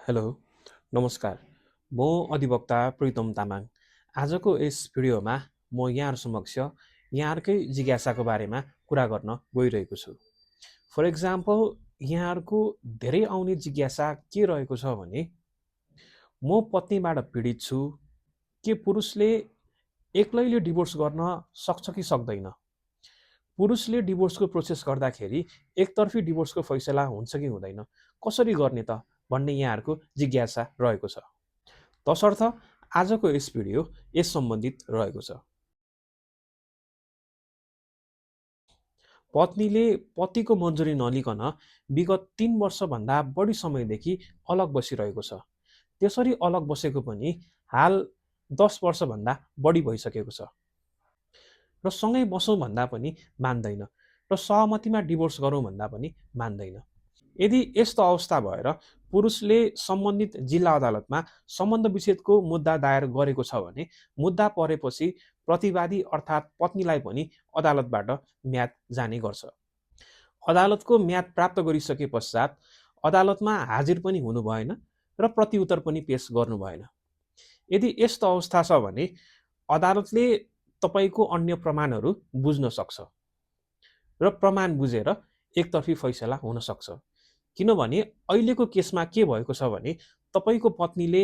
Hello, नमस्कार। म अधिवक्ता प्रीतम तामाङ। आजको यस भिडियोमा म यहाँहरू समक्ष यहाँहरूकै जिज्ञासाको बारेमा कुरा गर्न गइरहेको छु। फर एक्जाम्पल, यहाँहरूको धेरै आउने जिज्ञासा के रहेको छ भने, म पत्नीबाट पीडित छु, के पुरुषले एक्लैले डिभोर्स गर्न सक्छ कि सक्दैन? पुरुषले डिभोर्सको प्रोसेस गर्दाखेरि एकतर्फी डिभोर्सको फैसला हुन्छ कि हुँदैन? कसरी गर्ने त? भन्ने यहाँहरूको जिज्ञासा रहेको छ। तसर्थ आजको यस भिडियो यस सम्बन्धित रहेको छ। पत्नीले पतिको मन्जुरी नलिकन विगत 3 वर्षभन्दा बढी समयदेखि अलग बसिरहेको छ। त्यसरी अलग बसेको पनि हाल 10 वर्षभन्दा बढी भइसकेको छ र सँगै बसौँ भन्दा पनि मान्दैन र सहमतिमा डिभोर्स गरौँ भन्दा पनि मान्दैन। यदि यस्तो अवस्था भएर पुरुषले सम्बन्धित जिल्ला अदालतमा सम्बन्ध विच्छेदको मुद्दा दायर गरेको छ भने मुद्दा परेपछि प्रतिवादी अर्थात् पत्नीलाई पनि अदालतबाट म्याद जाने गर्छ। अदालतको म्याद प्राप्त गरिसके पश्चात अदालतमा हाजिर पनि हुनु भएन र प्रतिउत्तर पनि पेश गर्नु भएन। यदि यस्तो अवस्था छ भने अदालतले तपाईँको अन्य प्रमाणहरू बुझ्न सक्छ र प्रमाण बुझेर एकतर्फी फैसला हुन सक्छ। किनभने अहिलेको केसमा के भएको छ भने तपाईँको पत्नीले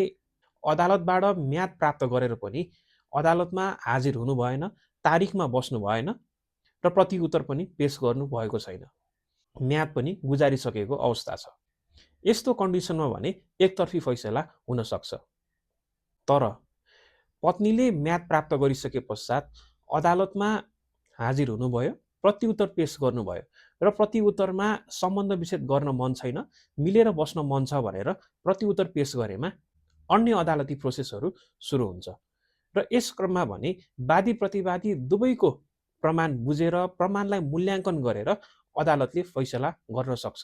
अदालतबाट म्याद प्राप्त गरेर पनि अदालतमा हाजिर हुनु भएन, तारिखमा बस्नु भएन र प्रतिउत्तर पनि पेश गर्नु भएको छैन। म्याद पनि गुजारिसकेको अवस्था छ। यस्तो कन्डिसनमा भने एकतर्फी फैसला हुन सक्छ। तर पत्नीले म्याद प्राप्त गरिसके पश्चात अदालतमा हाजिर हुनुभयो, प्रतिउत्तर पेश गर्नुभयो र प्रतिउत्तरमा सम्बन्ध विच्छेद गर्न मन छैन, मिलेर बस्न मन छ भनेर प्रतिउत्तर पेश गरेमा अन्य अदालती प्रोसेसहरू सुरु हुन्छ र यस क्रममा भने वादी प्रतिवादी दुवैको प्रमाण बुझेर प्रमाणलाई मूल्याङ्कन गरेर अदालतले फैसला गर्न सक्छ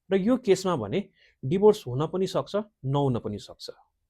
र यो केसमा भने डिभोर्स हुन पनि सक्छ, नहुन पनि सक्छ।